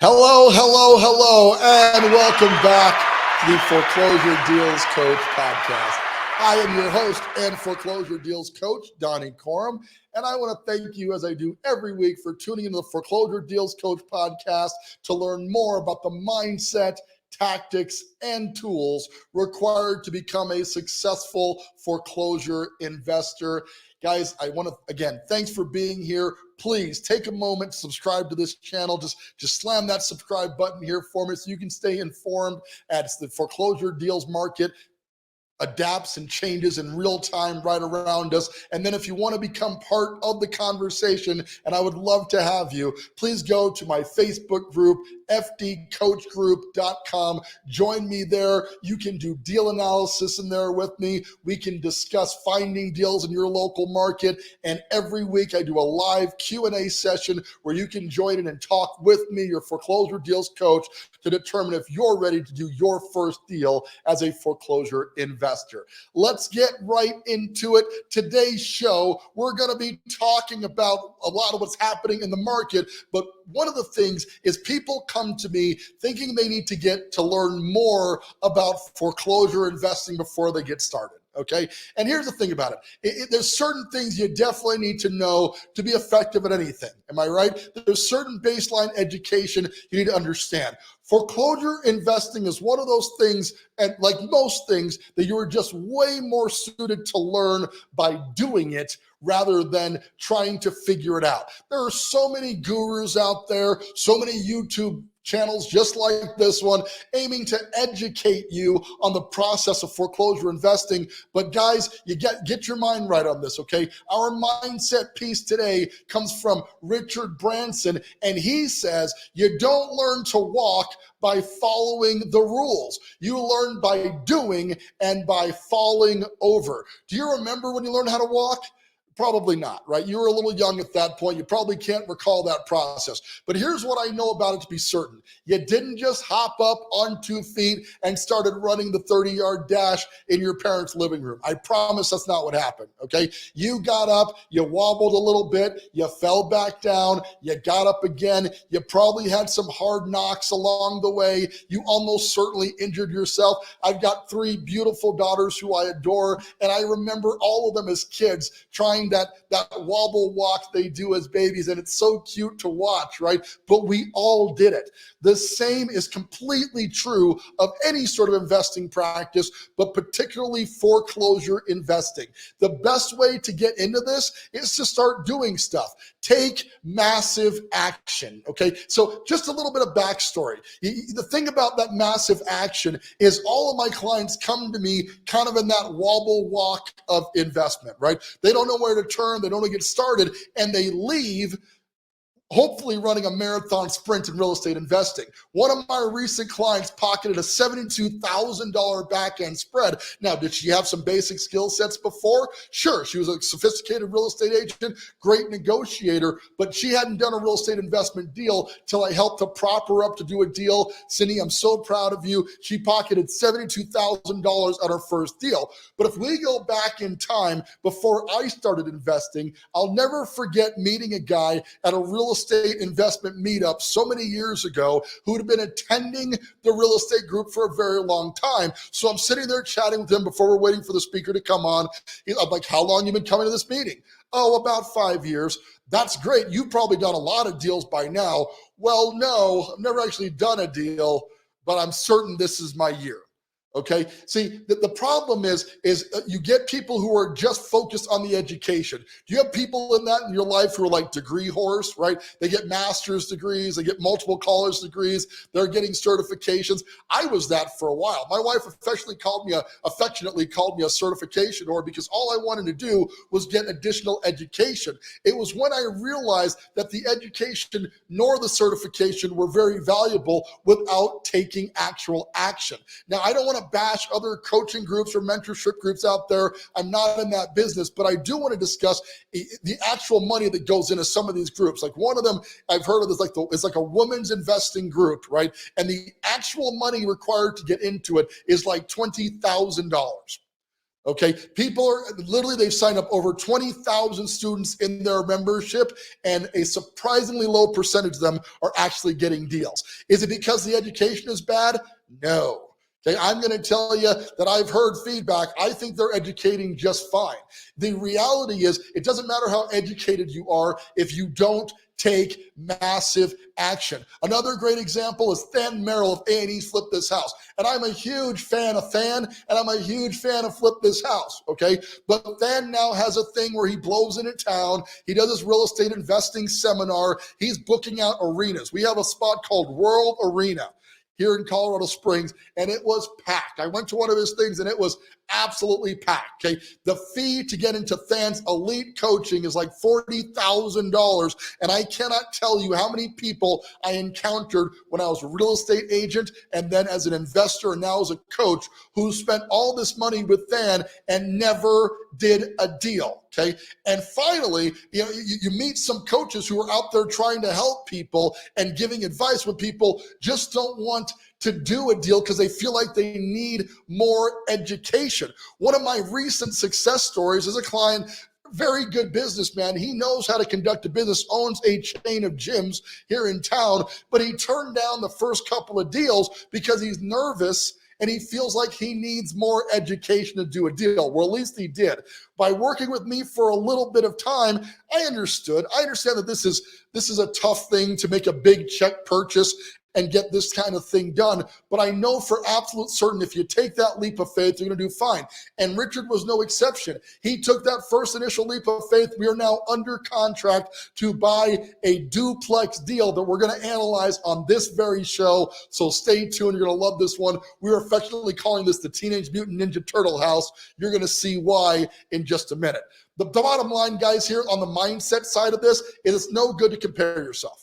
Hello, hello, hello, and welcome back to the Foreclosure Deals Coach podcast. I am your host and Foreclosure Deals Coach, Donny, and I want to thank you, as I do every week, for tuning into the Foreclosure Deals Coach podcast to learn more about the mindset, tactics, and tools required to become a successful foreclosure investor. Guys, I want to, again, thanks for being here. Please take a moment to subscribe to this channel. Just slam that subscribe button here for me so you can stay informed as the foreclosure deals market adapts and changes in real time right around us. And then if you want to become part of the conversation, and I would love to have you, please go to my Facebook group, fdcoachgroup.com. Join me there. You can do deal analysis in there with me. We can discuss finding deals in your local market. And every week I do a live Q&A session where you can join in and talk with me, your foreclosure deals coach, to determine if you're ready to do your first deal as a foreclosure investor. Let's get right into it. Today's show, we're going to be talking about a lot of what's happening in the market, but one of the things is people come to me thinking they need to get to learn more about foreclosure investing before they get started. Okay. And here's the thing about it. There's certain things you definitely need to know to be effective at anything. Am I right? There's certain baseline education you need to understand. Foreclosure investing is one of those things, and like most things, that you're just way more suited to learn by doing it rather than trying to figure it out. There are so many gurus out there, so many YouTube channels just like this one, aiming to educate you on the process of foreclosure investing. But guys, you get your mind right on this, okay? Our mindset piece today comes from Richard Branson, and he says, you don't learn to walk by following the rules. You learn by doing and by falling over. Do you remember when you learned how to walk? Probably not, right? You were a little young at that point. You probably can't recall that process. But here's what I know about it to be certain. You didn't just hop up on 2 feet and started running the 30-yard dash in your parents' living room. I promise that's not what happened, okay? You got up, you wobbled a little bit, you fell back down, you got up again. You probably had some hard knocks along the way. You almost certainly injured yourself. I've got 3 beautiful daughters who I adore, and I remember all of them as kids trying that wobble walk they do as babies, and it's so cute to watch, right? But we all did it. The same is completely true of any sort of investing practice, but particularly foreclosure investing. The best way to get into this is to start doing stuff. Take massive action, okay? So just a little bit of backstory. The thing about that massive action is all of my clients come to me kind of in that wobble walk of investment, right? They don't know where to turn, they don't know to get started, and they leave hopefully running a marathon sprint in real estate investing. One of my recent clients pocketed a $72,000 back-end spread. Now, did she have some basic skill sets before? Sure, she was a sophisticated real estate agent, great negotiator, but she hadn't done a real estate investment deal till I helped to prop her up to do a deal. Cindy, I'm so proud of you. She pocketed $72,000 on her first deal. But if we go back in time before I started investing, I'll never forget meeting a guy at a real estate investment meetup so many years ago who had been attending the real estate group for a very long time. So I'm sitting there chatting with him before we're waiting for the speaker to come on. I'm like, how long have you been coming to this meeting? Oh, about 5 years. That's great. You've probably done a lot of deals by now. Well, no, I've never actually done a deal, but I'm certain this is my year. Okay. See, the problem is you get people who are just focused on the education. Do you have people in that in your life who are like degree whores, right? They get master's degrees, they get multiple college degrees, they're getting certifications. I was that for a while. My wife affectionately called me a certification whore because all I wanted to do was get additional education. It was when I realized that the education nor the certification were very valuable without taking actual action. Now, I don't want to bash other coaching groups or mentorship groups out there. I'm not in that business, but I do want to discuss the actual money that goes into some of these groups. Like one of them I've heard of is it's like a women's investing group, right? And the actual money required to get into it is like $20,000. Okay, people are literally, they've signed up over 20,000 students in their membership, and a surprisingly low percentage of them are actually getting deals. Is it because the education is bad? No. Okay, I'm going to tell you that I've heard feedback. I think they're educating just fine. The reality is, it doesn't matter how educated you are if you don't take massive action. Another great example is Than Merrill of A&E's Flip This House. And I'm a huge fan of Than, and I'm a huge fan of Flip This House, okay? But Than now has a thing where he blows into town. He does his real estate investing seminar. He's booking out arenas. We have a spot called World Arena here in Colorado Springs, and it was packed. I went to one of his things, and it was absolutely packed, okay? The fee to get into Than's elite coaching is like $40,000, and I cannot tell you how many people I encountered when I was a real estate agent and then as an investor and now as a coach who spent all this money with Than and never did a deal, okay? And finally, you meet some coaches who are out there trying to help people and giving advice when people just don't want to do a deal because they feel like they need more education. One of my recent success stories is a client, very good businessman. He knows how to conduct a business, owns a chain of gyms here in town, but he turned down the first couple of deals because he's nervous and he feels like he needs more education to do a deal. Well, at least he did. By working with me for a little bit of time, I understand that this is a tough thing to make a big check purchase and get this kind of thing done. But I know for absolute certain, if you take that leap of faith, you're going to do fine. And Richard was no exception. He took that first initial leap of faith. We are now under contract to buy a duplex deal that we're going to analyze on this very show. So stay tuned. You're going to love this one. We're affectionately calling this the Teenage Mutant Ninja Turtle House. You're going to see why in just a minute. The bottom line, guys, here on the mindset side of this is it's no good to compare yourself.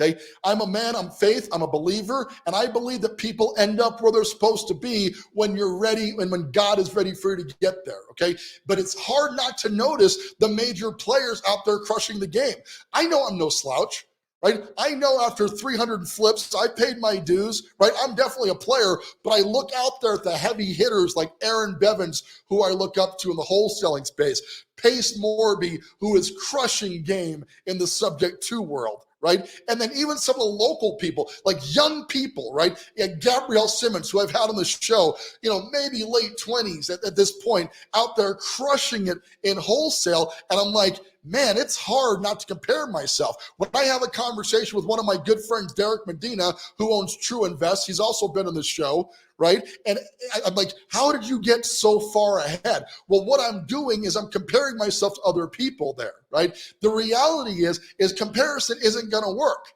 Okay, I'm a man, I'm faith, I'm a believer, and I believe that people end up where they're supposed to be when you're ready and when God is ready for you to get there, okay? But it's hard not to notice the major players out there crushing the game. I know I'm no slouch, right? I know after 300 flips, I paid my dues, right? I'm definitely a player, but I look out there at the heavy hitters like Aaron Bevins, who I look up to in the wholesaling space, Pace Morby, who is crushing game in the subject to world, right? And then even some of the local people, like young people, right? Yeah, Gabrielle Simmons, who I've had on the show, maybe late 20s at this point, out there crushing it in wholesale. And I'm like, man, it's hard not to compare myself. When I have a conversation with one of my good friends, Derek Medina, who owns True Invest, he's also been on the show, right? And I'm like, how did you get so far ahead? Well, what I'm doing is I'm comparing myself to other people there, right? The reality is comparison isn't going to work.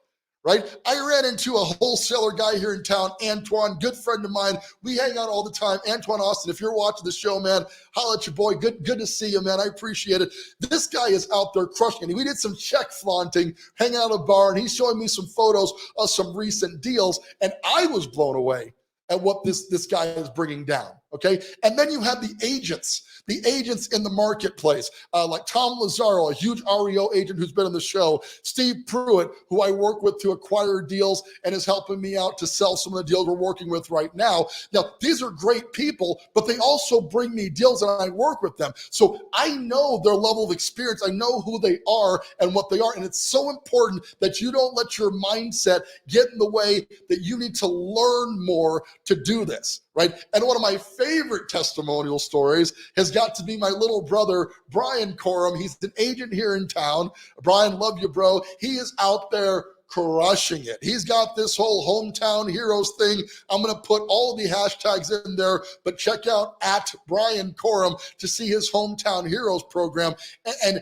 Right? I ran into a wholesaler guy here in town, Antoine, good friend of mine. We hang out all the time. Antoine Austin, if you're watching the show, man, holla at your boy. Good to see you, man. I appreciate it. This guy is out there crushing it. We did some check flaunting, hanging out at a bar, and he's showing me some photos of some recent deals, and I was blown away at what this guy is bringing down, okay? And then you have the agents in the marketplace, like Tom Lazzaro, a huge REO agent who's been on the show, Steve Pruitt, who I work with to acquire deals and is helping me out to sell some of the deals we're working with right now. Now, these are great people, but they also bring me deals and I work with them. So I know their level of experience. I know who they are and what they are. And it's so important that you don't let your mindset get in the way, that you need to learn more to do this, right? And one of my favorite testimonial stories has got to be my little brother, Brian Corum. He's an agent here in town. Brian, love you, bro. He is out there crushing it. He's got this whole hometown heroes thing. I'm going to put all of the hashtags in there, but check out at Brian Corum to see his hometown heroes program. And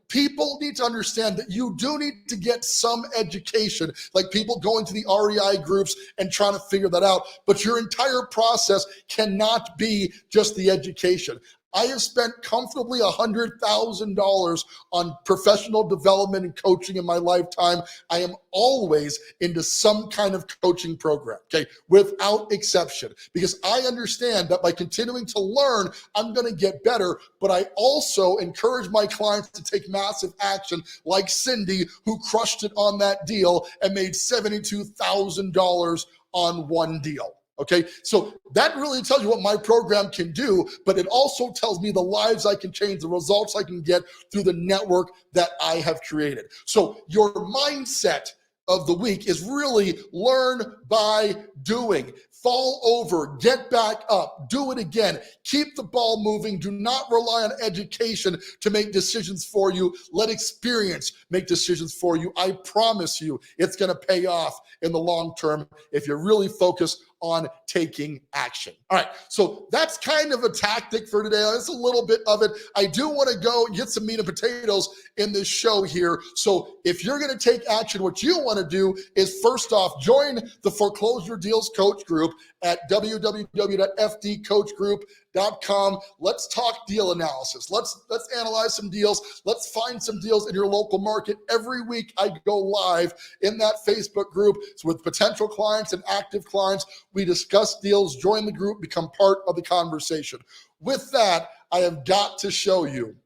people need to understand that you do need to get some education, like people going to the REI groups and trying to figure that out. But your entire process cannot be just the education. I have spent comfortably $100,000 on professional development and coaching in my lifetime. I am always into some kind of coaching program, okay, without exception, because I understand that by continuing to learn, I'm going to get better. But I also encourage my clients to take massive action, like Cindy, who crushed it on that deal and made $72,000 on one deal. Okay, so that really tells you what my program can do, but it also tells me the lives I can change, the results I can get through the network that I have created. So your mindset of the week is really learn by doing. Fall over, get back up, do it again. Keep the ball moving. Do not rely on education to make decisions for you. Let experience make decisions for you. I promise you it's going to pay off in the long term if you really focus on taking action. All right, so that's kind of a tactic for today. That's a little bit of it. I do want to go get some meat and potatoes in this show here. So if you're going to take action, what you want to do is first off, join the Foreclosure Deals Coach Group at www.fdcoachgroup.com. Let's talk deal analysis. Let's analyze some deals. Let's find some deals in your local market. Every week I go live in that Facebook group with potential clients and active clients. We discuss deals, join the group, become part of the conversation. With that, I have got to show you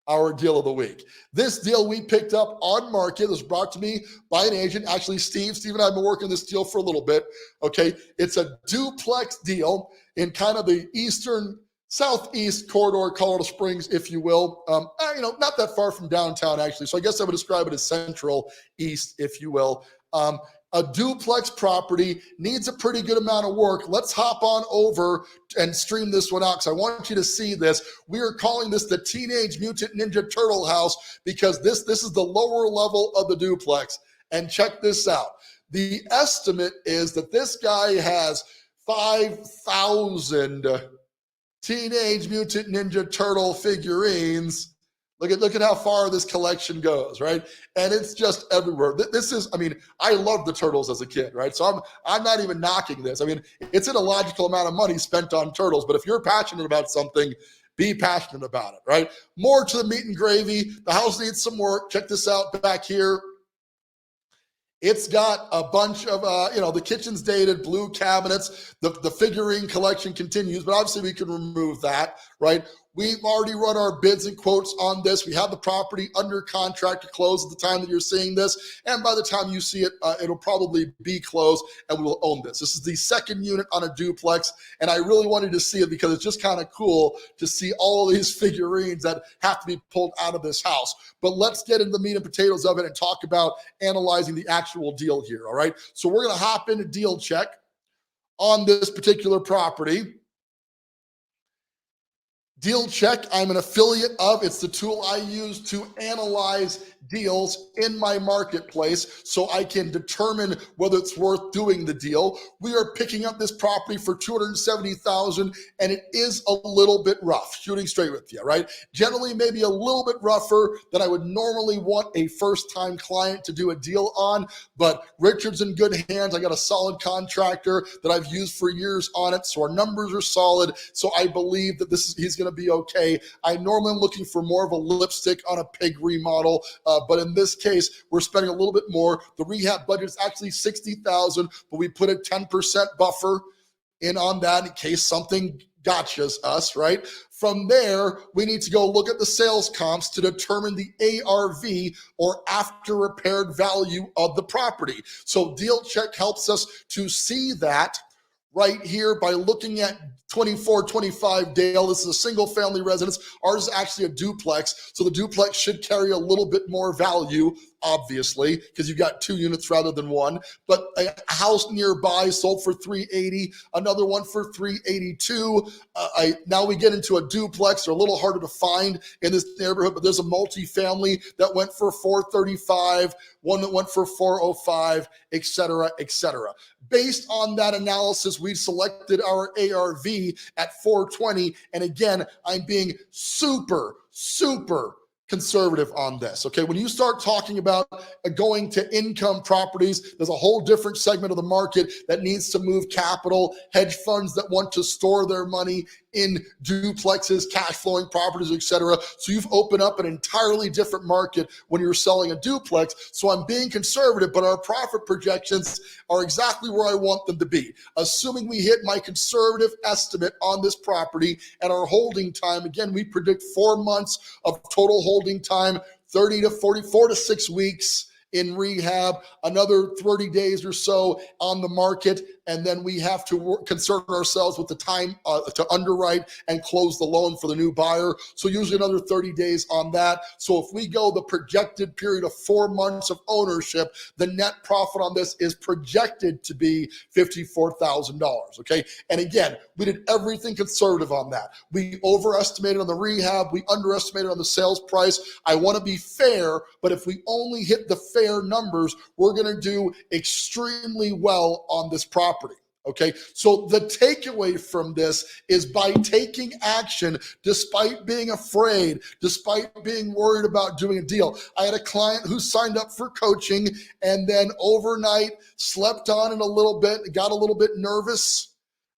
our deal of the week. This deal we picked up on market was brought to me by an agent. Actually, Steve and I have been working this deal for a little bit. Okay, it's a duplex deal in kind of the southeast corridor, Colorado Springs, if you will. Not that far from downtown, actually. So I guess I would describe it as central east, if you will. A duplex property needs a pretty good amount of work. Let's hop on over and stream this one out because I want you to see this. We are calling this the Teenage Mutant Ninja Turtle house because this is the lower level of the duplex. And check this out. The estimate is that this guy has 5,000 Teenage Mutant Ninja Turtle figurines. Look at how far this collection goes, right? And it's just everywhere. I loved the turtles as a kid, right? So I'm not even knocking this. I mean, it's an illogical amount of money spent on turtles, but if you're passionate about something, be passionate about it, right? More to the meat and gravy. The house needs some work. Check this out back here. It's got a bunch of, the kitchen's dated, blue cabinets. The figurine collection continues, but obviously we can remove that, right? We've already run our bids and quotes on this. We have the property under contract to close at the time that you're seeing this. And by the time you see it, it'll probably be closed and we will own this. This is the second unit on a duplex. And I really wanted to see it because it's just kind of cool to see all of these figurines that have to be pulled out of this house. But let's get into the meat and potatoes of it and talk about analyzing the actual deal here, all right? So we're going to hop into deal check on this particular property. Deal Check, I'm an affiliate of. It's the tool I use to analyze deals in my marketplace so I can determine whether it's worth doing the deal. We are picking up this property for $270,000 and it is a little bit rough, shooting straight with you, right? Generally, maybe a little bit rougher than I would normally want a first-time client to do a deal on, but Richard's in good hands. I got a solid contractor that I've used for years on it, so our numbers are solid. So I believe that he's going to be okay. I normally am looking for more of a lipstick on a pig remodel, but in this case, we're spending a little bit more. The rehab budget is actually $60,000, but we put a 10% buffer in on that in case something gotchas us, right? From there, we need to go look at the sales comps to determine the ARV or after repaired value of the property. So Deal Check helps us to see that right here by looking at 2425 Dale. This is a single family residence. Ours is actually a duplex. So the duplex should carry a little bit more value, obviously, because you've got two units rather than one. But a house nearby sold for $380, another one for $382. Now we get into a duplex. They're a little harder to find in this neighborhood, but there's a multifamily that went for $435, one that went for $405, et cetera, et cetera. Based on that analysis, we've selected our ARV at $420. And again, I'm being super conservative on this. Okay, when you start talking about going to income properties, there's a whole different segment of the market that needs to move capital, hedge funds that want to store their money in duplexes, cash flowing properties, etc. So you've opened up an entirely different market when you're selling a duplex. So I'm being conservative, but our profit projections are exactly where I want them to be. Assuming we hit my conservative estimate on this property and our holding time, again, we predict 4 months of total holding time, 30 to 44 to 6 weeks in rehab, another 30 days or so on the market, and then we have to concern ourselves with the time to underwrite and close the loan for the new buyer. So usually another 30 days on that. So if we go the projected period of 4 months of ownership, the net profit on this is projected to be $54,000. Okay. And again, we did everything conservative on that. We overestimated on the rehab. We underestimated on the sales price. I want to be fair, but if we only hit the fair numbers, we're going to do extremely well on this property. Okay, so the takeaway from this is by taking action, despite being afraid, despite being worried about doing a deal. I had a client who signed up for coaching and then overnight slept on it a little bit, got a little bit nervous,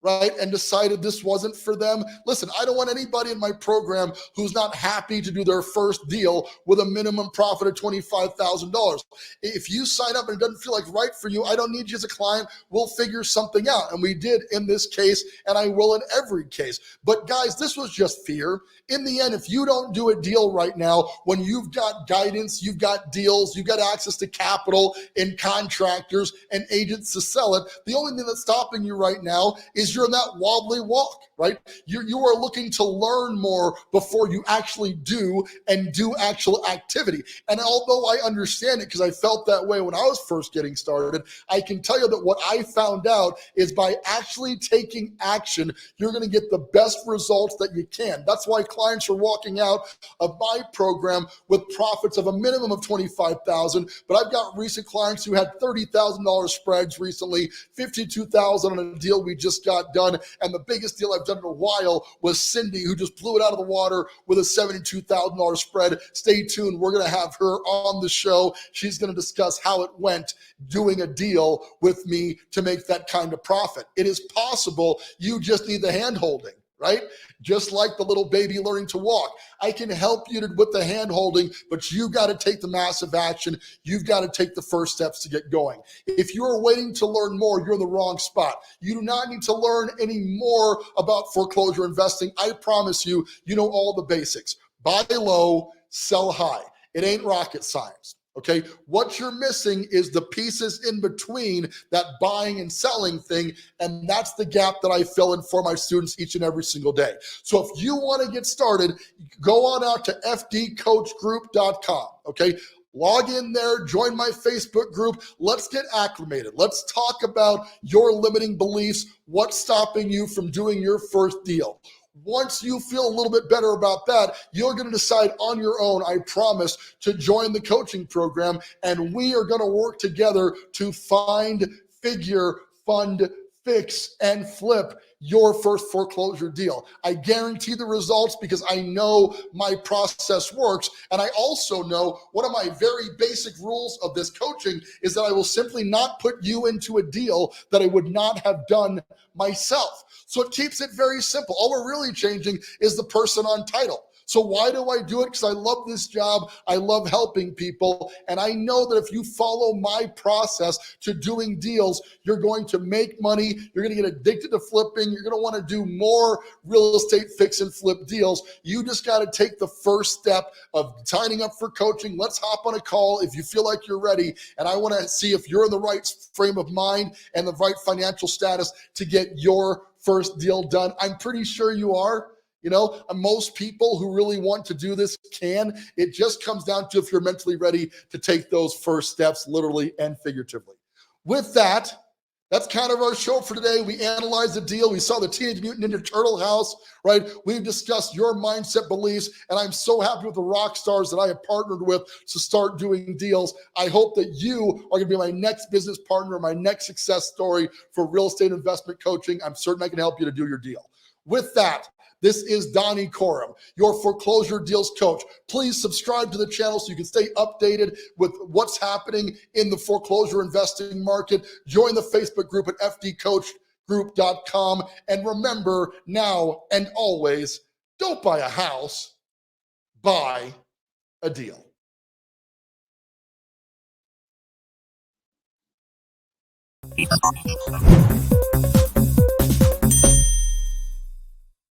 right? And decided this wasn't for them. Listen, I don't want anybody in my program who's not happy to do their first deal with a minimum profit of $25,000. If you sign up and it doesn't feel like right for you, I don't need you as a client. We'll figure something out. And we did in this case, and I will in every case. But guys, this was just fear. In the end, if you don't do a deal right now, when you've got guidance, you've got deals, you've got access to capital and contractors and agents to sell it, the only thing that's stopping you right now is you're in that wobbly walk, right? You are looking to learn more before you actually do and do actual activity. And although I understand it because I felt that way when I was first getting started, I can tell you that what I found out is by actually taking action, you're going to get the best results that you can. That's why clients are walking out of my program with profits of a minimum of $25,000. But I've got recent clients who had $30,000 spreads recently, $52,000 on a deal we just got done. And the biggest deal I've done in a while was Cindy, who just blew it out of the water with a $72,000 spread. Stay tuned. We're going to have her on the show. She's going to discuss how it went doing a deal with me to make that kind of profit. It is possible. You just need the hand holding, right? Just like the little baby learning to walk. I can help you with the hand holding, but you got to take the massive action. You've got to take the first steps to get going. If you're waiting to learn more, you're in the wrong spot. You do not need to learn any more about foreclosure investing. I promise you, you know all the basics. Buy low, sell high. It ain't rocket science. Okay, what you're missing is the pieces in between that buying and selling thing, and that's the gap that I fill in for my students each and every single day. So if you want to get started, go on out to fdcoachgroup.com, okay? Log in there, join my Facebook group. Let's get acclimated. Let's talk about your limiting beliefs, what's stopping you from doing your first deal. Once you feel a little bit better about that, you're going to decide on your own, I promise, to join the coaching program. And we are going to work together to find, figure, fund, fix, and flip your first foreclosure deal. I guarantee the results because I know my process works. And I also know one of my very basic rules of this coaching is that I will simply not put you into a deal that I would not have done myself. So it keeps it very simple. All we're really changing is the person on title. So why do I do it? Because I love this job. I love helping people. And I know that if you follow my process to doing deals, you're going to make money. You're going to get addicted to flipping. You're going to want to do more real estate fix and flip deals. You just got to take the first step of signing up for coaching. Let's hop on a call if you feel like you're ready. And I want to see if you're in the right frame of mind and the right financial status to get your first deal done. I'm pretty sure you are. You know, most people who really want to do this can. It just comes down to if you're mentally ready to take those first steps, literally and figuratively. With that, that's kind of our show for today. We analyzed the deal. We saw the Teenage Mutant Ninja Turtle house, right? We've discussed your mindset beliefs, and I'm so happy with the rock stars that I have partnered with to start doing deals. I hope that you are going to be my next business partner, my next success story for real estate investment coaching. I'm certain I can help you to do your deal. With that, this is Donny Corum, your foreclosure deals coach. Please subscribe to the channel so you can stay updated with what's happening in the foreclosure investing market. Join the Facebook group at fdcoachgroup.com. And remember, now and always, don't buy a house, buy a deal.